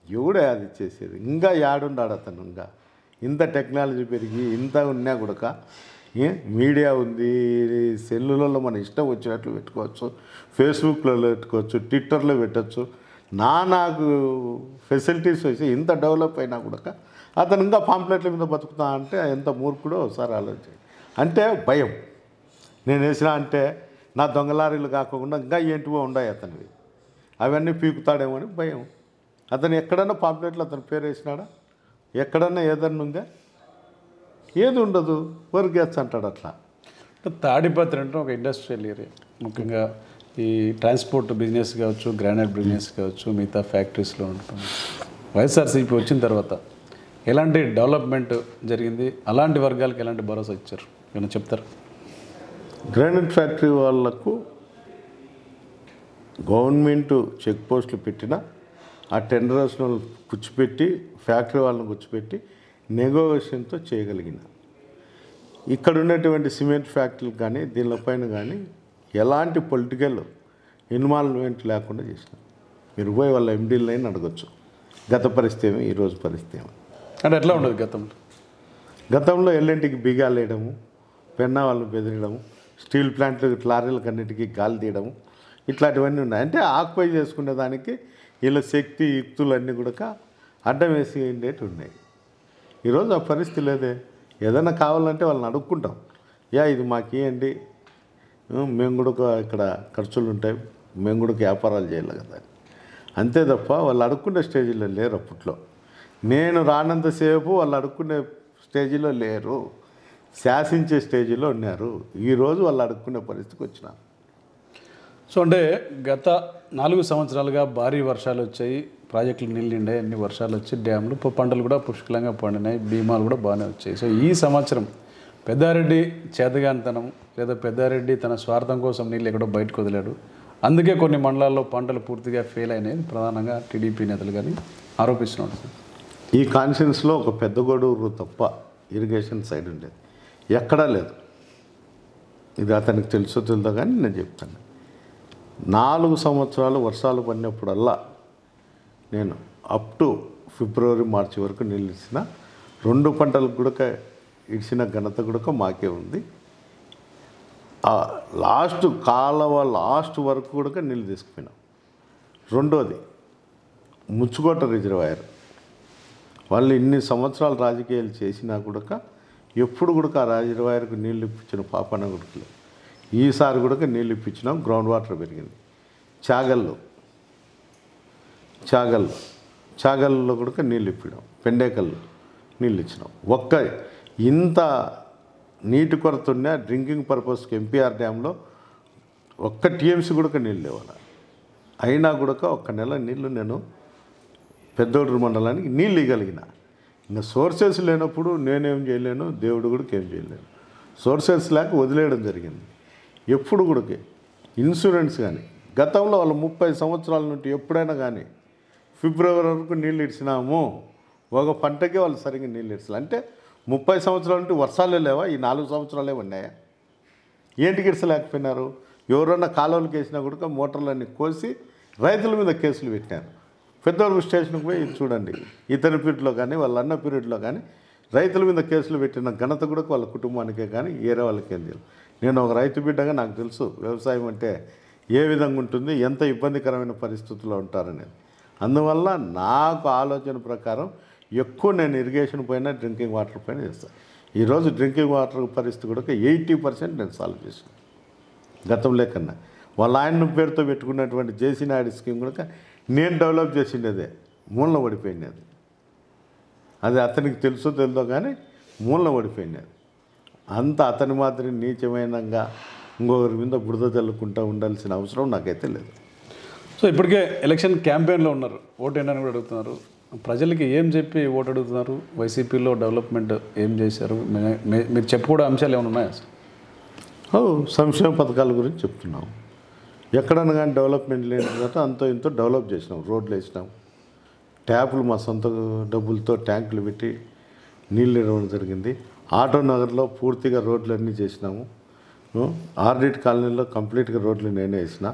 ఎవడే అది చేసేది? ఇంకా యాడున్నాడు అతను? ఇంకా ఇంత టెక్నాలజీ పెరిగి ఇంత ఉన్నా కూడా మీడియా ఉంది, సెల్లులలో మన ఇష్టం వచ్చినట్లు పెట్టుకోవచ్చు, ఫేస్బుక్లో పెట్టుకోవచ్చు, ట్విట్టర్లో పెట్టచ్చు. నాకు ఫెసిలిటీస్ వచ్చి ఇంత డెవలప్ అయినా కూడా అతను ఇంకా పాంప్లెట్ల మీద బతుకుతా అంటే ఎంత మూర్ఖుడో ఒకసారి ఆలోచించి. అంటే భయం. నేను వేసినా అంటే నా దొంగలారీలు కాకుండా ఇంకా ఏంటివో ఉన్నాయి అతనివి, అవన్నీ పీకుతాడేమో అని భయం. అతను ఎక్కడన్నా పాంప్లెట్లు అతని పేరు వేసినాడా? ఎక్కడన్నా ఏదన్నా ఉందా? ఏది ఉండదు. వర్గేట్స్ అంటాడు అట్లా. తాడిపత్రి అంటే ఒక ఇండస్ట్రియల్ ఏరియా, ముఖ్యంగా ఈ ట్రాన్స్పోర్ట్ బిజినెస్ కావచ్చు, గ్రానైట్ బిజినెస్ కావచ్చు, మిగతా ఫ్యాక్టరీస్లో ఉంటుంది. వైఎస్ఆర్సీపీ వచ్చిన తర్వాత ఎలాంటి డెవలప్మెంట్ జరిగింది? అలాంటి వర్గాలకు ఎలాంటి భరోసా ఇచ్చారు? ఏమైనా చెప్తారు? గ్రానైట్ ఫ్యాక్టరీ వాళ్లకు గవర్నమెంట్ చెక్ పోస్టులు పెట్టినా ఆ టెండర్స్ కూర్చోపెట్టి, ఫ్యాక్టరీ వాళ్ళని కూర్చోపెట్టి నెగోషియేషన్తో చేయగలిగిన. ఇక్కడ ఉన్నటువంటి సిమెంట్ ఫ్యాక్టరీలు కానీ దీనిపైన కానీ ఎలాంటి పొలిటికల్ ఇన్వాల్వ్మెంట్ లేకుండా చేసిన. మీరు పోయి వాళ్ళ ఎండీలైనా అడగచ్చు గత పరిస్థితి ఏమి, ఈరోజు పరిస్థితి ఏమి. అంటే ఎట్లా ఉండదు గతంలో ఎల్ఎన్టీకి బిగాలు వేయడము, పెన్నా వాళ్ళని బెదిరడము, స్టీల్ ప్లాంట్లు లారీలకు అన్నిటికీ గాలి తీయడము, ఇట్లాంటివన్నీ ఉన్నాయి. అంటే ఆక్యుపై చేసుకునే దానికి వీళ్ళ శక్తి యుక్తులు అన్నీ కూడా అడ్డం వేసి ఉండేవి ఉన్నాయి. ఈరోజు ఆ పరిస్థితి లేదే. ఏదైనా కావాలంటే వాళ్ళని అడుక్కుంటాం. ఇది మాకు ఇవ్వండి, మేము కూడా ఇక్కడ ఖర్చులు ఉంటాయి, మేము కూడా వ్యాపారాలు చేయాలి కదా. అంతే తప్ప వాళ్ళు అడుక్కునే స్టేజీలో లేరు. అప్పట్లో నేను రానంతసేపు వాళ్ళు అడుక్కునే స్టేజీలో లేరు, శాసించే స్టేజీలో ఉన్నారు. ఈరోజు వాళ్ళు అడుక్కునే పరిస్థితికి వచ్చినారు. సో అంటే గత 4 సంవత్సరాలుగా భారీ వర్షాలు వచ్చాయి, ప్రాజెక్టులు నీళ్ళు నిండాయి, అన్ని వర్షాలు వచ్చి డ్యాములు, పంటలు కూడా పుష్కలంగా పండినాయి, బీమాలు కూడా బాగానే వచ్చాయి. సో ఈ సంవత్సరం పెద్దారెడ్డి చేతగానితనం లేదా పెద్దారెడ్డి తన స్వార్థం కోసం నీళ్ళు ఎక్కడో బయటకు వదిలాడు, అందుకే కొన్ని మండలాల్లో పంటలు పూర్తిగా ఫెయిల్ అయినాయి ప్రధానంగా టీడీపీ నేతలు కానీ ఆరోపిస్తున్నాడు. ఈ కాన్షియన్స్లో ఒక పెద్ద గొడవరు తప్ప ఇరిగేషన్ సైడ్ ఉండేది ఎక్కడా లేదు. ఇది అతనికి తెలుసో తెలుదో కానీ నేను చెప్తాను. 4 సంవత్సరాలు వర్షాలు పడినప్పుడల్లా నేను అప్ టు ఫిబ్రవరి, మార్చి వరకు నీళ్ళు ఇచ్చిన. 2 పంటలకు కూడా ఇచ్చిన ఘనత కూడా మాకే ఉంది. లాస్ట్ కాలవ లాస్ట్ వరకు కూడా నీళ్ళు తీసుకుపోయినాం. రెండోది ముచ్చుకోట రిజర్వాయర్. వాళ్ళు ఇన్ని సంవత్సరాలు రాజకీయాలు చేసినా కూడా ఎప్పుడు కూడా ఆ రిజర్వాయర్కు నీళ్ళు ఇప్పించిన పాపన గుడికి ఈసారి కూడా నీళ్ళు ఇప్పించినాం. గ్రౌండ్ వాటర్ పెరిగింది. చాగల్లో కూడా నీళ్ళు ఇప్పినాం. పెండేకల్లో నీళ్ళు ఇచ్చినాం. ఇంత నీటి కొరత ఉన్న డ్రింకింగ్ పర్పస్కి ఎంపీఆర్ డ్యాంలో ఒక్క టీఎంసీ కూడా నీళ్ళు లేవాలి. అయినా కూడా 1 నెల నీళ్ళు నేను పెద్దోడూరు మండలానికి నీళ్ళు ఇవ్వగలిగిన. ఇంకా సోర్సెస్ లేనప్పుడు నేనేం చేయలేను, దేవుడు కూడా ఏం చేయలేను. సోర్సెస్ లేక వదిలేయడం జరిగింది. ఎప్పుడు కూడా ఇన్సూరెన్స్ కానీ గతంలో వాళ్ళు 30 సంవత్సరాల నుండి ఎప్పుడైనా కానీ ఫిబ్రవరి వరకు నీళ్ళు ఇచ్చినాము, ఒక పంటకే వాళ్ళు సరిగ్గా నీళ్ళు ఇచ్చలే. అంటే 30 సంవత్సరాల నుండి వర్షాలే లేవా? ఈ 4 సంవత్సరాలే ఉన్నాయా? ఏంటికి ఇచ్చలేకపోయినారు? ఎవరన్నా కాలువలకు వేసినా కూడా మోటార్లన్నీ కోసి రైతుల మీద కేసులు పెట్టినారు. పెద్దవరకు స్టేషన్కి పోయి చూడండి, ఇతని పీరియడ్లో కానీ వాళ్ళ అన్న పీరియడ్లో కానీ రైతుల మీద కేసులు పెట్టిన ఘనత కూడా వాళ్ళ కుటుంబానికే కానీ వేరే వాళ్ళకేం తెలియదు. నేను ఒక రైతు బిడ్డగా నాకు తెలుసు వ్యవసాయం అంటే ఏ విధంగా ఉంటుంది, ఎంత ఇబ్బందికరమైన పరిస్థితుల్లో ఉంటారనేది. అందువల్ల నాకు ఆలోచన ప్రకారం ఎక్కువ నేను ఇరిగేషన్ పైన డ్రింకింగ్ వాటర్ పైన చేస్తాను. ఈరోజు డ్రింకింగ్ వాటర్ పరిస్థితి కూడా 80% నేను సాల్వ్ చేశాను గతంలో కన్నా. వాళ్ళ ఆయన పేరుతో పెట్టుకున్నటువంటి జేసీ నాయుడు స్కీమ్ కూడా నేను డెవలప్ చేసిండేదే, మూలన పడిపోయింది. అది అతనికి తెలుసో తెలియదో కానీ మూలన పడిపోయింది. అంత అతని మాదిరి నీచమైనంగా ఇంకొకరి మీద బురద చల్లుకుంటూ ఉండాల్సిన అవసరం నాకైతే లేదు. సో ఇప్పటికే ఎలక్షన్ క్యాంపెయిన్లో ఉన్నారు, ఓటు ఏంటని కూడా అడుగుతున్నారు. ప్రజలకి ఏం చెప్పి ఓటు అడుగుతున్నారు? వైసీపీలో డెవలప్మెంట్ ఏం చేశారు? మీరు చెప్పుకోవడం అంశాలు ఏమైనా ఉన్నాయా? సంక్షేమ పథకాల గురించి చెప్తున్నాం. ఎక్కడన్నా కానీ డెవలప్మెంట్ లేని తర్వాత అంతో ఇంతో డెవలప్ చేసినాం. రోడ్లు వేసినాం, ట్యాపులు మా సొంత డబ్బులతో ట్యాంకులు పెట్టి నీళ్ళు ఇవ్వడం జరిగింది. ఆటో నగర్లో పూర్తిగా రోడ్లు అన్నీ చేసినాము. ఆర్డిట్ కాలనీలో కంప్లీట్గా రోడ్లు నేనే వేసిన.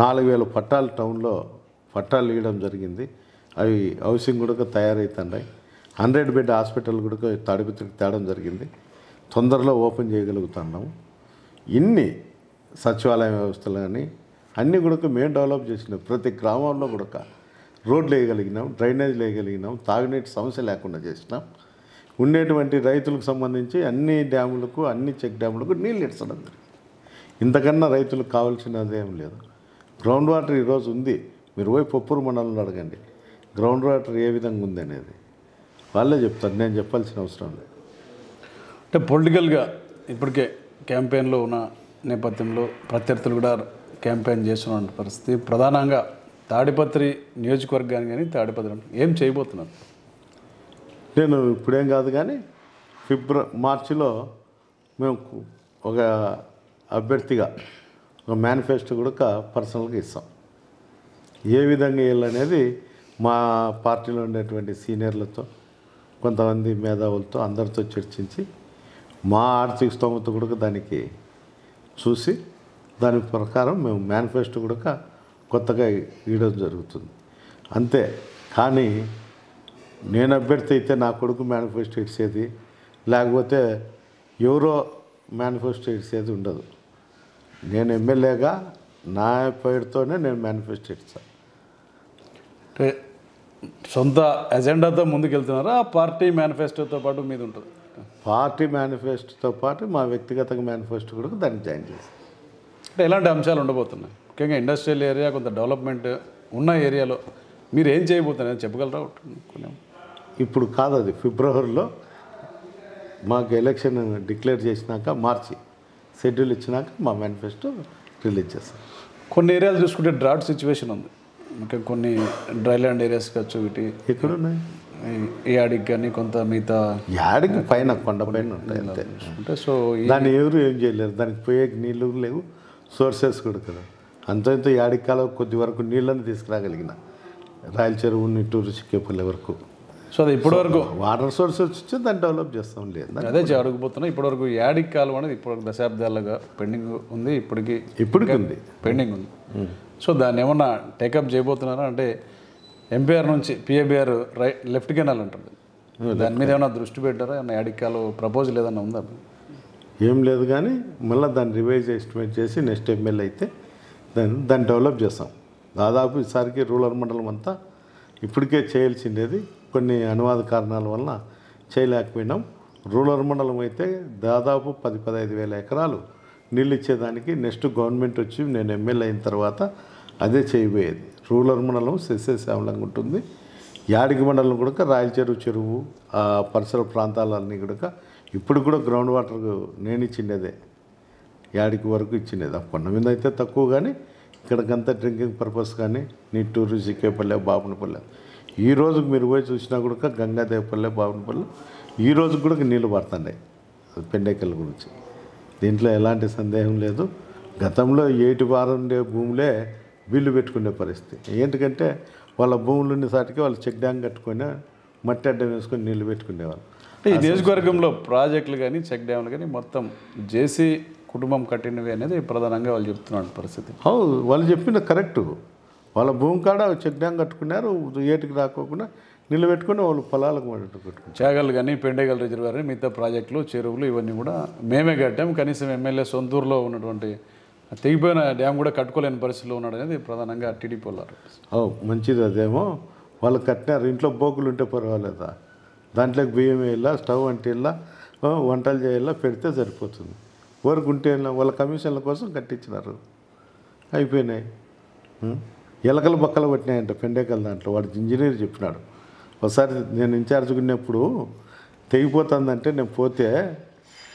4000 పట్టాలు టౌన్లో పట్టాలు ఇవ్వడం జరిగింది. అవి హౌసింగ్ కూడా తయారవుతున్నాయి. 100 బెడ్ హాస్పిటల్ కూడా తాడిపత్రికి తేవడం జరిగింది. తొందరలో ఓపెన్ చేయగలుగుతున్నాము. ఇన్ని సచివాలయ వ్యవస్థలు కానీ అన్నీ కూడా మేము డెవలప్ చేసినాం. ప్రతి గ్రామంలో కూడా రోడ్లు వేయగలిగినాం, డ్రైనేజ్లు వేయగలిగినాం, తాగునీటి సమస్య లేకుండా చేసినాం. ఉండేటువంటి రైతులకు సంబంధించి అన్ని డ్యాములకు, అన్ని చెక్ డ్యాములకు నీళ్ళు ఇచ్చడం జరిగింది. ఇంతకన్నా రైతులకు కావాల్సినది ఏం లేదు. గ్రౌండ్ వాటర్ ఈరోజు ఉంది. మీరు పోయి పొప్పూరు మండలంలో అడగండి గ్రౌండ్ వాటర్ ఏ విధంగా ఉంది అనేది, వాళ్ళే చెప్తారు, నేను చెప్పాల్సిన అవసరం లేదు. అంటే పొలిటికల్గా ఇప్పటికే క్యాంపెయిన్లో ఉన్న నేపథ్యంలో ప్రత్యర్థులు కూడా క్యాంపెయిన్ చేస్తున్న పరిస్థితి. ప్రధానంగా తాడిపత్రి నియోజకవర్గాన్ని కానీ తాడిపత్రి ఏం చేయబోతున్నారు? నేను ఇప్పుడేం కాదు కానీ మార్చిలో మేము ఒక అభ్యర్థిగా ఒక మేనిఫెస్టో కూడా పర్సనల్గా ఇస్తాం. ఏ విధంగా వెళ్ళనేది మా పార్టీలో ఉండేటువంటి సీనియర్లతో, కొంతమంది మేధావులతో అందరితో చర్చించి మా ఆర్థిక స్తోమత కూడా దానికి చూసి దాని ప్రకారం మేము మేనిఫెస్టో కూడా కొత్తగా ఇవ్వడం జరుగుతుంది. అంతే కానీ నేను అభ్యర్థి అయితే నా కొడుకు మేనిఫెస్టో ఇచ్చేది, లేకపోతే ఎవరో మేనిఫెస్టో ఇచ్చేది ఉండదు. నేను ఎమ్మెల్యేగా నా పేరుతోనే నేను మేనిఫెస్టో ఇస్తాను. అంటే సొంత ఎజెండాతో ముందుకెళ్తున్నారా? పార్టీ మేనిఫెస్టోతో పాటు మీద ఉంటుంది? పార్టీ మేనిఫెస్టోతో పాటు మా వ్యక్తిగత మేనిఫెస్టో కూడా దానికి జాయిన్ చేస్తాం. అంటే ఎలాంటి అంశాలు ఉండబోతున్నాయి? ముఖ్యంగా ఇండస్ట్రియల్ ఏరియా, కొంత డెవలప్మెంట్ ఉన్న ఏరియాలో మీరు ఏం చేయబోతున్నారు చెప్పగలరా? ఇప్పుడు కాదు, అది ఫిబ్రవరిలో మాకు ఎలక్షన్ డిక్లేర్ చేసినాక, మార్చి షెడ్యూల్ ఇచ్చినాక మా మేనిఫెస్టో రిలీజ్ చేస్తాం. కొన్ని ఏరియాలు చూసుకుంటే డ్రాట్ సిచ్యువేషన్ ఉంది. ఇంకా కొన్ని డ్రైల్యాండ్ ఏరియాస్ కావచ్చు, వీటి ఎక్కడున్నాయి యాడికి కానీ కొంత మిగతా యాడికి పైన కొండ పైన ఉంటాయి అంతే. అంటే సో దాన్ని ఎవరు ఏం చేయలేరు. దానికి పోయే నీళ్ళు లేవు, సోర్సెస్ కూడా కదా. అంత ఇంత యాడికి కాలం కొద్ది వరకు నీళ్ళని తీసుకురాగలిగిన రాయల చెరువు, నిట్టూరు, చిక్కేపల్లి వరకు. సో అది ఇప్పటివరకు వాటర్ సోర్సెస్ వచ్చి దాన్ని డెవలప్ చేస్తాం. లేదు అదే అడుగుపోతున్నా. ఇప్పటివరకు యాడికి కాలం అనేది ఇప్పటివరకు దశాబ్దాలుగా పెండింగ్ ఉంది, ఇప్పటికి ఉంది, పెండింగ్ ఉంది. సో దాన్ని ఏమన్నా టేకప్ చేయబోతున్నారా? అంటే ఎంపీఆర్ నుంచి పిఏబిఆర్ లెఫ్ట్ కెనాల్ ఉంటుంది, దాని మీద ఏమైనా దృష్టి పెట్టారా? ఏమన్నా యాడికి కాలం ప్రపోజల్ ఏదన్నా ఉందా? ఏం లేదు కానీ మళ్ళీ దాన్ని రివైజ్ ఎస్టిమేట్ చేసి నెక్స్ట్ ఎమ్మెల్యే అయితే దాన్ని డెవలప్ చేస్తాం. దాదాపు ఈసారికి రూరల్ మండలం అంతా ఇప్పటికే చేయాల్సిండేది, కొన్ని అనువాద కారణాల వల్ల చేయలేకపోయినాం. రూరల్ మండలం అయితే దాదాపు 10-15 వేల ఎకరాలు నీళ్ళు ఇచ్చేదానికి నెక్స్ట్ గవర్నమెంట్ వచ్చి నేను ఎమ్మెల్యే అయిన తర్వాత అదే చేయబోయేది. రూరల్ మండలం సస్యశ్యామలంగా ఉంటుంది. యాడికి మండలం కూడా రాయల చెరువు ఆ పరిసర ప్రాంతాలన్నీ కూడా ఇప్పుడు కూడా గ్రౌండ్ వాటర్ నేను ఇచ్చిండేదే, యాడికి వరకు ఇచ్చిండేది. ఆ కొండ మీద అయితే తక్కువ, కానీ ఇక్కడికంతా డ్రింకింగ్ పర్పస్ కానీ నిట్టూరు, చిక్కేపల్లె, బాపునపల్లె ఈ రోజుకి మీరు పోయి చూసినా కూడా గంగాదేవపల్లె బాబునపల్లి ఈ రోజు కూడా నీళ్లు పడుతున్నాయి పెండేకల్ గురించి. దీంట్లో ఎలాంటి సందేహం లేదు. గతంలో ఏటి వారం ఉండే భూములే బిల్లు పెట్టుకునే పరిస్థితి. ఏంటంటే వాళ్ళ భూములు ఉన్నసాటికి వాళ్ళు చెక్ డ్యామ్ కట్టుకొని మట్టి అడ్డం వేసుకొని నీళ్లు పెట్టుకునేవాళ్ళు. ఈ నియోజకవర్గంలో ప్రాజెక్టులు కానీ చెక్ డ్యామ్లు కానీ మొత్తం జేసీ కుటుంబం కట్టినవి అనేది ప్రధానంగా వాళ్ళు చెప్తున్నారు పరిస్థితి. వాళ్ళు చెప్పింది కరెక్టు. వాళ్ళ భూమి కాడ చెక్ డ్యామ్ కట్టుకున్నారు, ఏటికి రాకోకుండా నిలబెట్టుకుని వాళ్ళు పొలాలకు పెట్టుకున్నారు. చాగల్ కానీ పెండేగల్ రిజర్వాయర్ మిగతా ప్రాజెక్టులు చెరువులు ఇవన్నీ కూడా మేమే కట్టాం. కనీసం ఎమ్మెల్యే సొంతూరులో ఉన్నటువంటి తెగిపోయిన డ్యామ్ కూడా కట్టుకోలేని పరిస్థితిలో ఉన్నాడు అనేది ప్రధానంగా టీడీపీ వాళ్ళు. మంచిది. అదేమో వాళ్ళు కట్టినారు. ఇంట్లో బోకులు ఉంటే పర్వాలేదా, దాంట్లోకి బియ్యం వేయాలా, స్టవ్ అంటే ఇలా వంటలు చేయాలా, పెడితే సరిపోతుంది. ఊరికి ఉంటే వాళ్ళ కమిషన్ల కోసం కట్టించినారు, అయిపోయినాయి. ఎలకలు బక్కలు పట్టినాయంట పెండేకల్ దాంట్లో. వాడు ఇంజనీర్ చెప్పినాడు. ఒకసారి నేను ఇన్ఛార్జ్ ఉన్నప్పుడు తెగిపోతుందంటే నేను పోతే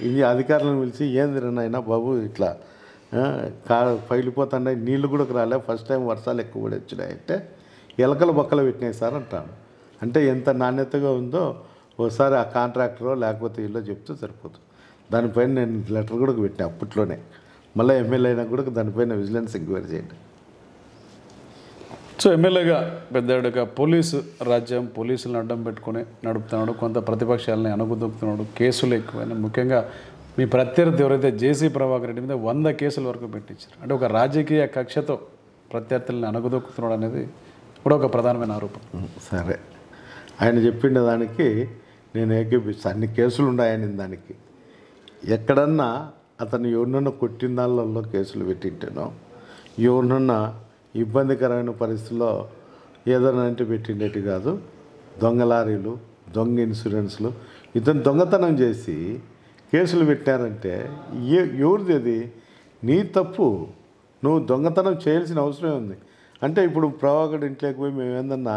ఇది అధికారులను పిలిచి ఏంది నాయనా బాబు ఇట్లా పగిలిపోతున్నాయి, నీళ్ళు కూడా రాలే, ఫస్ట్ టైం వర్షాలు ఎక్కువ కూడా వచ్చినాయంటే ఎలకలు బక్కలు పెట్టినాయి సార్ అంటాను. అంటే ఎంత నాణ్యతగా ఉందో ఒకసారి ఆ కాంట్రాక్టరో లేకపోతే ఇల్లు చెప్తే సరిపోతుంది. దానిపైన నేను లెటర్ కూడా పెట్టినా అప్పట్లోనే. మళ్ళీ ఎమ్మెల్యే అయినా కూడా దానిపైన విజిలెన్స్ ఎంక్వైరీ చేయండి. సో ఎమ్మెల్యేగా పెద్దగా పోలీసు రాజ్యం, పోలీసులను అడ్డం పెట్టుకుని నడుపుతున్నాడు, కొంత ప్రతిపక్షాలని అణుగుదొక్కుతున్నాడు, కేసులు ఎక్కువైనా. ముఖ్యంగా మీ ప్రత్యర్థి ఎవరైతే జేసీ ప్రభాకర్ రెడ్డి మీద 100 కేసుల వరకు పెట్టించారు. అంటే ఒక రాజకీయ కక్షతో ప్రత్యర్థులను అణుగుదొక్కుతున్నాడు అనేది కూడా ఒక ప్రధానమైన ఆరోపణ. సరే, ఆయన చెప్పిన దానికి నేను ఏకీపిస్తాను. అన్ని కేసులు ఉన్నాయని దానికి ఎక్కడన్నా అతను ఎవరినన్నా కొట్టిన దానిలో కేసులు పెట్టింటానో, ఎవరినన్నా ఇబ్బందికరమైన పరిస్థితుల్లో ఏదైనా అంటే పెట్టిండేటి కాదు. దొంగ లారీలు, దొంగ ఇన్సూరెన్స్లు, ఇతను దొంగతనం చేసి కేసులు పెట్టారంటే ఎవరిది అది? నీ తప్పు. నువ్వు దొంగతనం చేయాల్సిన అవసరం ఉంది. అంటే ఇప్పుడు ప్రభాకర్ ఇంట్లోకి పోయి మేము ఏందన్నా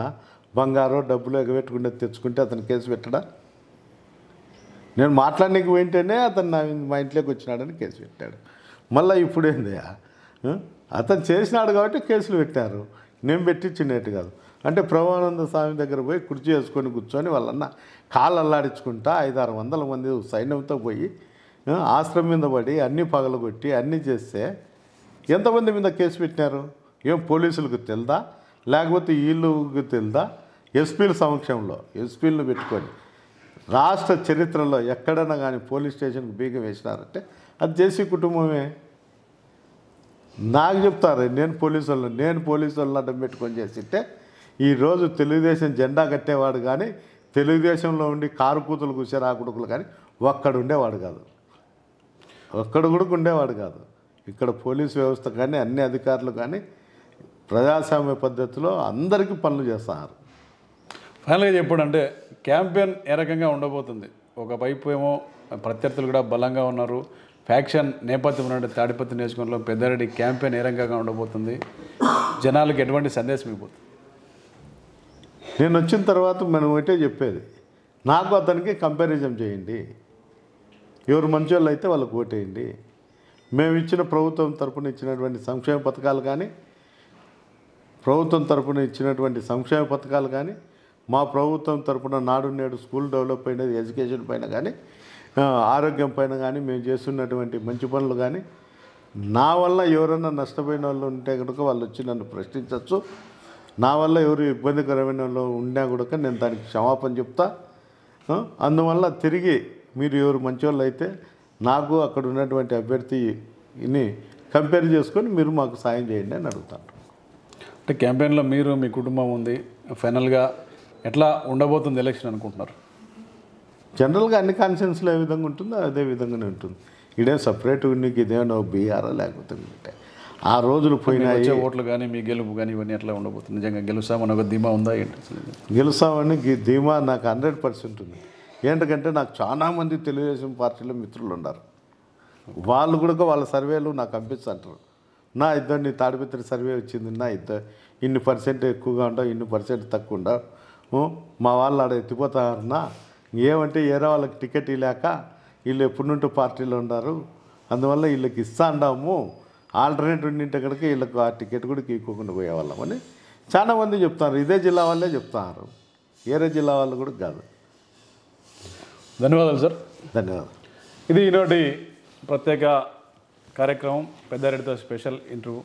బంగారో డబ్బులు ఎగబెట్టుకుంటే తెచ్చుకుంటే అతను కేసు పెట్టడా? నేను మాట్లాడడానికి పోయింటేనే అతను మా ఇంట్లోకి వచ్చినాడని కేసు పెట్టాడు. మళ్ళీ ఇప్పుడు ఏంది? అతను చేసినాడు కాబట్టి కేసులు పెట్టారు, నేను పెట్టించినట్టు కాదు. అంటే ప్రభానంద స్వామి దగ్గర పోయి కుర్చీ వేసుకొని కూర్చొని వాళ్ళన్న కాళ్ళు అల్లాడించుకుంటా 500-600 మంది సైన్యంతో పోయి ఆశ్రమం మీద పడి అన్నీ పగలగొట్టి అన్నీ చేస్తే ఎంతమంది మీద కేసు పెట్టినారు? ఏం పోలీసులకు తెలుదా, లేకపోతే వీళ్ళకి తెలుదా? ఎస్పీల సమక్షంలో ఎస్పీలను పెట్టుకొని రాష్ట్ర చరిత్రలో ఎక్కడైనా కానీ పోలీస్ స్టేషన్కి బీగం వేసినారంటే అది జేసీ కుటుంబమే. నాకు చెప్తారు నేను పోలీసు వాళ్ళని అడ్డం పెట్టుకొని చేసిట్టే ఈరోజు తెలుగుదేశం జెండా కట్టేవాడు కానీ, తెలుగుదేశంలో ఉండి కారు కూతులు కూర్చే రాకుడుకులు కానీ ఒక్కడు ఉండేవాడు కాదు, ఒక్కడు కూడా ఉండేవాడు కాదు. ఇక్కడ పోలీసు వ్యవస్థ కానీ అన్ని అధికారులు కానీ ప్రజాస్వామ్య పద్ధతిలో అందరికీ పనులు చేస్తున్నారు. ఫైనల్గా చెప్పాడంటే క్యాంపెయిన్ ఏ రకంగా ఉండబోతుంది? ఒకవైపు ఏమో ప్రత్యర్థులు కూడా బలంగా ఉన్నారు, ఫ్యాక్షన్ నేపథ్యం ఉన్నట్టు తాడిపత్రి నియోజకవర్గంలో పెద్దారెడ్డి క్యాంపెయిన్ ఏ రకంగా ఉండబోతుంది, జనాలకు ఎటువంటి సందేశం ఇవ్వబోతుంది? నేను వచ్చిన తర్వాత మనం ఒకటే చెప్పేది, నాకు అతనికి కంపారిజన్ చేయండి, ఎవరు మంచోళ్ళు అయితే వాళ్ళకు ఓటేయండి. మేము ఇచ్చిన ప్రభుత్వం తరపున ఇచ్చినటువంటి సంక్షేమ పథకాలు కానీ, మా ప్రభుత్వం తరపున నాడు నేడు స్కూల్ డెవలప్ అయినది, ఎడ్యుకేషన్ పైన కానీ, ఆరోగ్యం పైన కానీ మేము చేస్తున్నటువంటి మంచి పనులు కానీ, నా వల్ల ఎవరైనా నష్టపోయిన వాళ్ళు ఉంటే కనుక వాళ్ళు వచ్చి నన్ను ప్రశ్నించవచ్చు. నా వల్ల ఎవరు ఇబ్బందికరమైన వాళ్ళు ఉన్నా కూడా నేను దానికి క్షమాపణ చెప్తా. అందువల్ల తిరిగి మీరు ఎవరు మంచివాళ్ళు అయితే నాకు అక్కడ ఉన్నటువంటి అభ్యర్థిని కంపేర్ చేసుకొని మీరు మాకు సాయం చేయండి అని అడుగుతాను. అంటే క్యాంపెయిన్లో మీరు మీ కుటుంబం ఉంది, ఫైనల్గా ఎట్లా ఉండబోతుంది ఎలక్షన్ అనుకుంటున్నారు? జనరల్గా అన్ని కాన్స్టిట్యున్సీలో ఏ విధంగా ఉంటుందో అదే విధంగానే ఉంటుంది. ఇదే సపరేట్ నీకు ఇదేమో బీఆర్ఓ లేకపోతే ఉంటే ఆ రోజులు పోయినాయి. ఓట్లు కానీ మీ గెలుపు కానీ ఇవన్నీ ఎట్లా ఉండబోతుంది? నిజంగా గెలుస్తామని ఒక ధీమా ఉందా ఏంటి? గెలుస్తామని ధీమా నాకు 100% ఉంది. ఏంటంటే నాకు చాలామంది తెలుగుదేశం పార్టీలో మిత్రులు ఉన్నారు. వాళ్ళు కూడా వాళ్ళ సర్వేలు నాకు పంపిస్తుంటారు. నా ఇద్దరిని తాడిపత్రి సర్వే వచ్చింది, నా ఇన్ని % ఎక్కువగా ఉండవు, ఇన్ని % తక్కువ ఉండవు, మా వాళ్ళు ఆడ ఎత్తిపోతారన్నా, ఏమంటే ఏరే వాళ్ళకి టికెట్ ఇలాక వీళ్ళు ఎప్పటి నుండి పార్టీలో ఉన్నారు, అందువల్ల వీళ్ళకి ఇస్తా అండాము, ఆల్టర్నేట్ ఉండింటే కనుక వీళ్ళకి ఆ టికెట్ కూడా ఇవ్వకుండా పోయేవాళ్ళమని చాలామంది చెప్తారు ఇదే జిల్లా వాళ్ళే చెప్తున్నారు, వేరే జిల్లా వాళ్ళు కూడా కాదు. ధన్యవాదాలు సార్. ధన్యవాదాలు. ఇది ఈనాటి ప్రత్యేక కార్యక్రమం, పెద్దారెడ్డితో స్పెషల్ ఇంటర్వ్యూ.